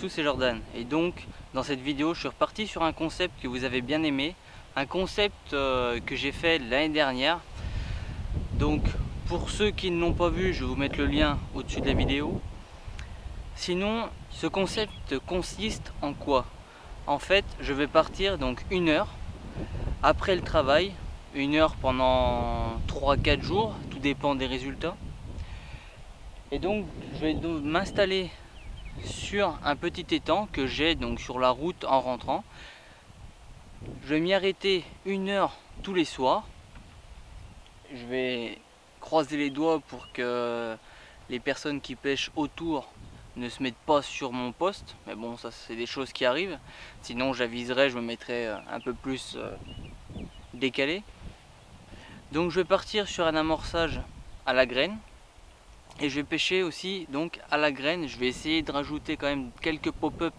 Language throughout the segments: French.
tous, c'est Jordan et donc dans cette vidéo je suis reparti sur un concept que vous avez bien aimé, un concept que j'ai fait l'année dernière. Donc pour ceux qui ne l'ont pas vu, je vais vous mettre le lien au-dessus de la vidéo. Sinon, ce concept consiste en quoi? En fait, je vais partir donc 1 heure après le travail, 1 heure pendant 3-4 jours, tout dépend des résultats. Et donc je vais m'installer sur un petit étang que j'ai donc sur la route en rentrant. Je vais m'y arrêter 1 heure tous les soirs. Je vais croiser les doigts pour que les personnes qui pêchent autour ne se mettent pas sur mon poste. Mais bon, ça c'est des choses qui arrivent. Sinon j'aviserai, je me mettrai un peu plus décalé. Donc je vais partir sur un amorçage à la graine. Et je vais pêcher aussi donc à la graine. Je vais essayer de rajouter quand même quelques pop-up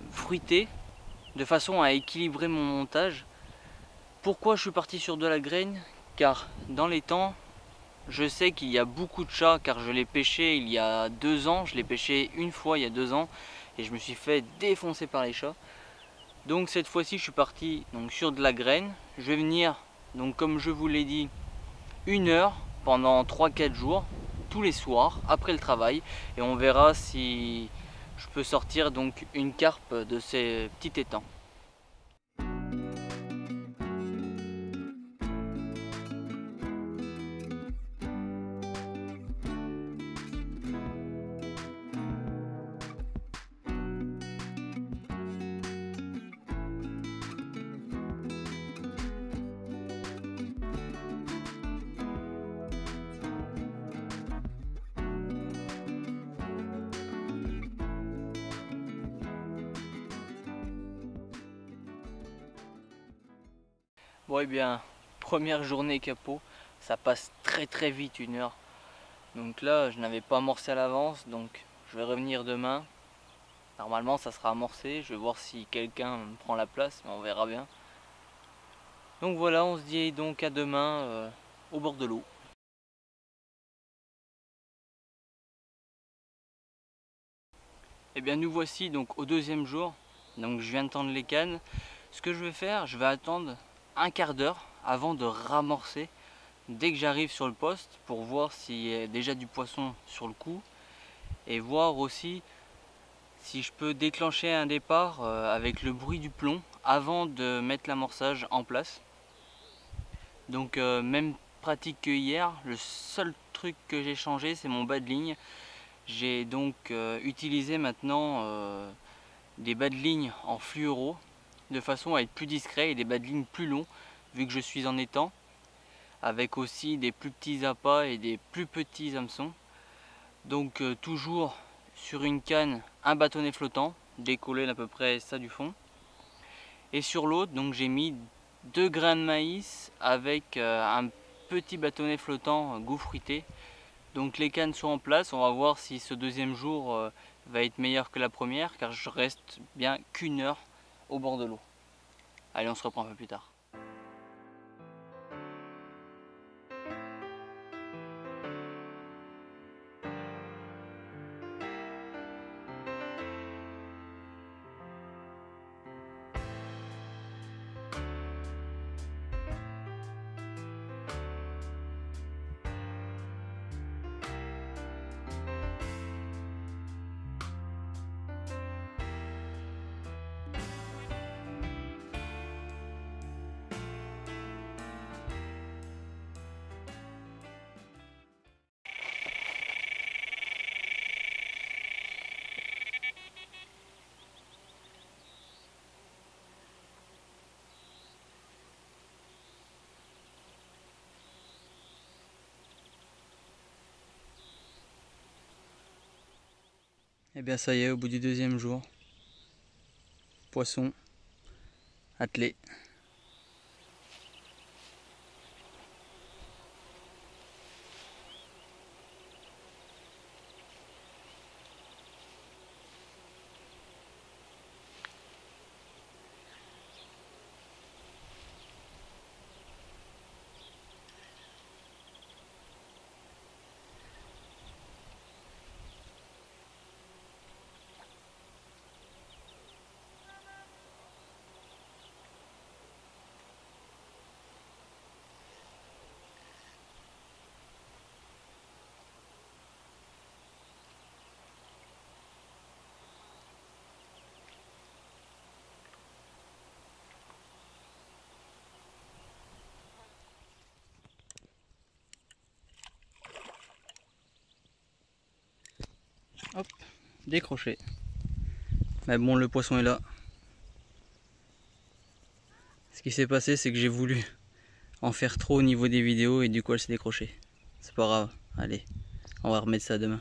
fruités de façon à équilibrer mon montage. Pourquoi je suis parti sur de la graine? Car dans les temps, je sais qu'il y a beaucoup de chats, car je l'ai pêché il y a 2 ans. Je l'ai pêché une fois il y a 2 ans et je me suis fait défoncer par les chats. Donc cette fois-ci je suis parti donc sur de la graine. Je vais venir, donc comme je vous l'ai dit, 1 heure pendant 3-4 jours tous les soirs après le travail, et on verra si je peux sortir donc une carpe de ces petits étangs. Bon, et bien, première journée capot, ça passe très vite 1 heure. Donc là, je n'avais pas amorcé à l'avance, donc je vais revenir demain. Normalement, ça sera amorcé. Je vais voir si quelqu'un me prend la place, mais on verra bien. Donc voilà, on se dit donc à demain au bord de l'eau. Et bien, nous voici donc au 2e jour. Donc je viens de tendre les cannes. Ce que je vais faire, je vais attendre un quart d'heure avant de ramorcer dès que j'arrive sur le poste pour voir s'il y a déjà du poisson sur le coup et voir aussi si je peux déclencher un départ avec le bruit du plomb avant de mettre l'amorçage en place. Donc même pratique que hier, le seul truc que j'ai changé c'est mon bas de ligne. J'ai donc utilisé maintenant des bas de ligne en fluoro de façon à être plus discret et des bas de ligne plus longs vu que je suis en étang, avec aussi des plus petits appâts et des plus petits hameçons. Donc toujours sur une canne un bâtonnet flottant, décollé à peu près ça du fond. Et sur l'autre, donc j'ai mis 2 grains de maïs avec un petit bâtonnet flottant goût fruité. Donc les cannes sont en place, on va voir si ce 2e jour va être meilleur que la première, car je reste bien qu'1 heure au bord de l'eau. Allez, on se reprend un peu plus tard. Et bien ça y est, au bout du 2e jour, poisson attelé. Hop, décroché. Mais bon, le poisson est là. Ce qui s'est passé, c'est que j'ai voulu en faire trop au niveau des vidéos et du coup elle s'est décrochée. C'est pas grave, allez, on va remettre ça demain.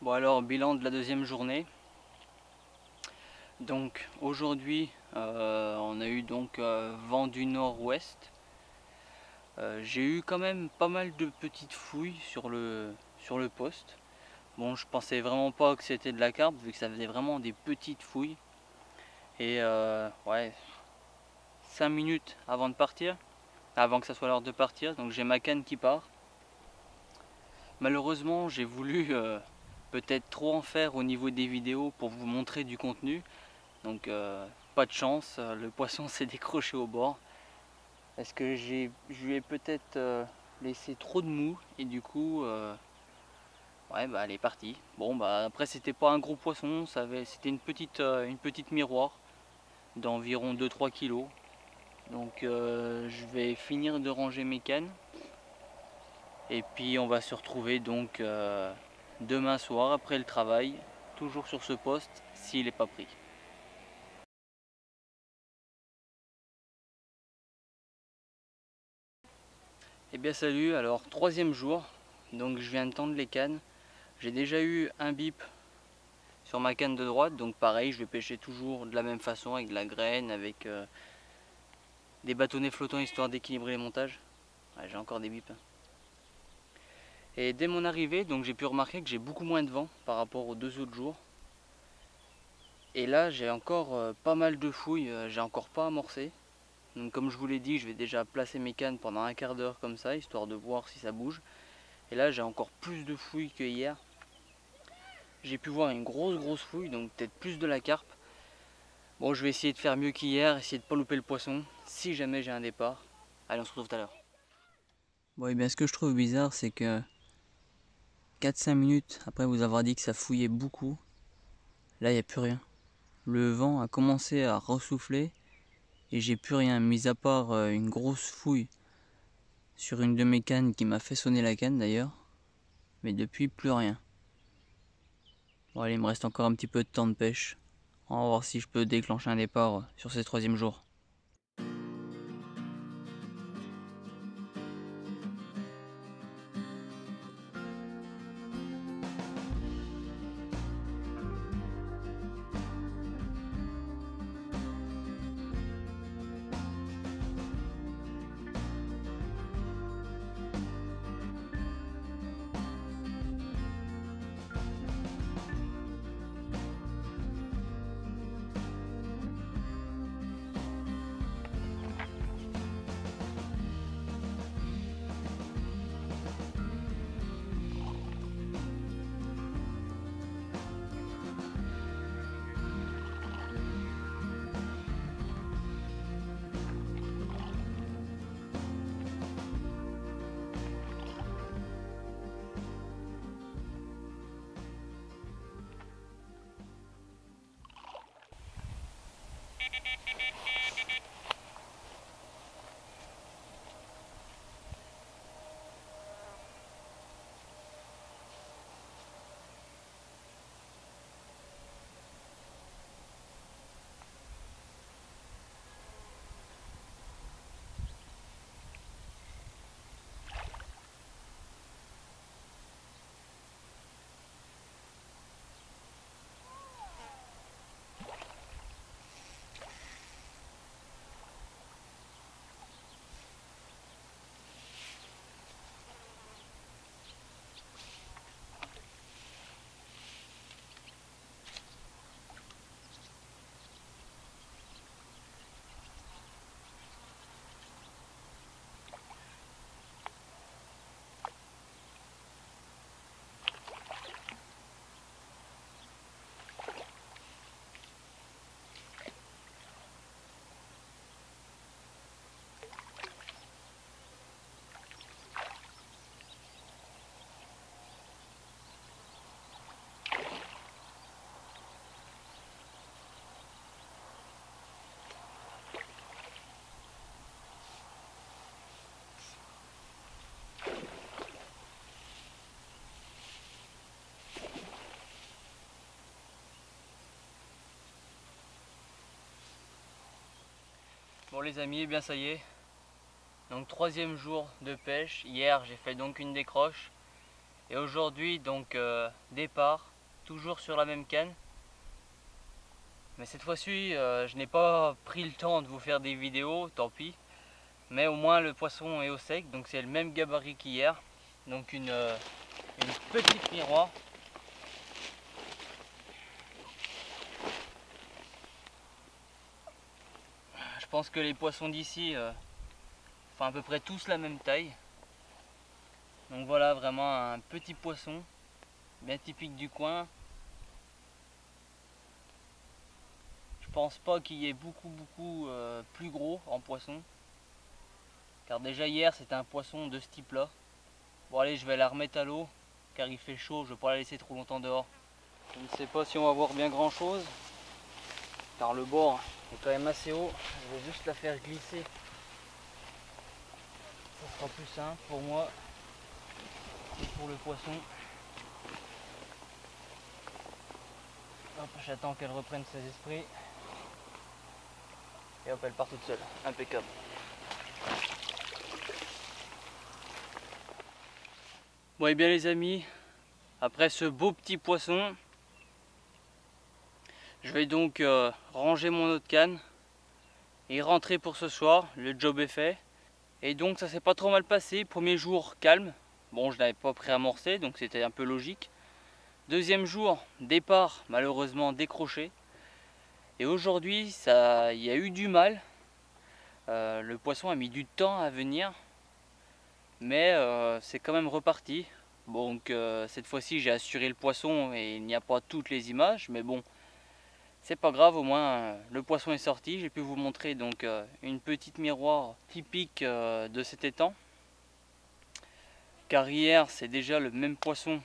Bon alors, bilan de la deuxième journée. Donc aujourd'hui, on a eu donc vent du nord-ouest. J'ai eu quand même pas mal de petites fouilles sur le poste. Bon, je pensais vraiment pas que c'était de la carpe vu que ça faisait vraiment des petites fouilles. Et ouais, 5 minutes avant de partir, avant que ça soit l'heure de partir, donc j'ai ma canne qui part. Malheureusement, j'ai voulu peut-être trop en faire au niveau des vidéos pour vous montrer du contenu. Donc pas de chance, le poisson s'est décroché au bord. Est-ce que je lui ai peut-être laissé trop de mou et du coup ouais bah elle est partie. Bon bah après c'était pas un gros poisson, c'était une petite miroir d'environ 2-3 kg. Donc je vais finir de ranger mes cannes. Et puis on va se retrouver donc demain soir après le travail, toujours sur ce poste s'il n'est pas pris. Eh bien salut, alors troisième jour, donc je viens de tendre les cannes. J'ai déjà eu un bip sur ma canne de droite, donc pareil, je vais pêcher toujours de la même façon avec de la graine, avec des bâtonnets flottants histoire d'équilibrer les montages. Ouais, j'ai encore des bips. Et dès mon arrivée, donc j'ai pu remarquer que j'ai beaucoup moins de vent par rapport aux 2 autres jours. Et là j'ai encore pas mal de fouilles, j'ai encore pas amorcé. Donc comme je vous l'ai dit, je vais déjà placer mes cannes pendant un quart d'heure comme ça, histoire de voir si ça bouge. Et là j'ai encore plus de fouilles que hier. J'ai pu voir une grosse fouille, donc peut-être plus de la carpe. Bon, je vais essayer de faire mieux qu'hier, essayer de pas louper le poisson, si jamais j'ai un départ. Allez, on se retrouve tout à l'heure. Bon, et bien ce que je trouve bizarre, c'est que 4-5 minutes après vous avoir dit que ça fouillait beaucoup, là il n'y a plus rien. Le vent a commencé à ressouffler et j'ai plus rien, mis à part une grosse fouille sur une de mes cannes qui m'a fait sonner la canne d'ailleurs. Mais depuis, plus rien. Bon allez, il me reste encore un petit peu de temps de pêche. On va voir si je peux déclencher un départ sur ces troisième jours. Bon les amis, eh bien ça y est. Donc troisième jour de pêche. Hier j'ai fait donc une décroche. Et aujourd'hui donc départ, toujours sur la même canne. Mais cette fois-ci je n'ai pas pris le temps de vous faire des vidéos, tant pis. Mais au moins le poisson est au sec, donc c'est le même gabarit qu'hier. Donc une petite miroir. Je pense que les poissons d'ici font à peu près tous la même taille. Donc voilà, vraiment un petit poisson, bien typique du coin. Je pense pas qu'il y ait beaucoup plus gros en poisson. Car déjà hier c'était un poisson de ce type là. Bon allez, je vais la remettre à l'eau car il fait chaud, je ne vais pas la laisser trop longtemps dehors. Je ne sais pas si on va voir bien grand chose car le bord est quand même assez haut. Je vais juste la faire glisser. Ça sera plus simple pour moi et pour le poisson. Hop, j'attends qu'elle reprenne ses esprits. Et hop, elle part toute seule. Impeccable. Bon et bien les amis, après ce beau petit poisson, je vais donc ranger mon autre canne et rentrer pour ce soir. Le job est fait. Et donc ça s'est pas trop mal passé. Premier jour calme. Bon, je n'avais pas préamorcé, donc c'était un peu logique. Deuxième jour, départ malheureusement décroché. Et aujourd'hui, il y a eu du mal. Le poisson a mis du temps à venir. Mais c'est quand même reparti. Donc cette fois-ci, j'ai assuré le poisson et il n'y a pas toutes les images. Mais bon, c'est pas grave, au moins le poisson est sorti. J'ai pu vous montrer donc une petite miroir typique de cet étang. Car hier, c'est déjà le même poisson,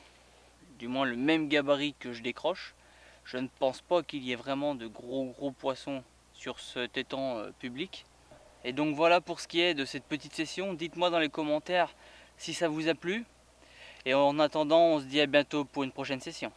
du moins le même gabarit que je décroche. Je ne pense pas qu'il y ait vraiment de gros poissons sur cet étang public. Et donc voilà pour ce qui est de cette petite session. Dites-moi dans les commentaires si ça vous a plu. Et en attendant, on se dit à bientôt pour une prochaine session.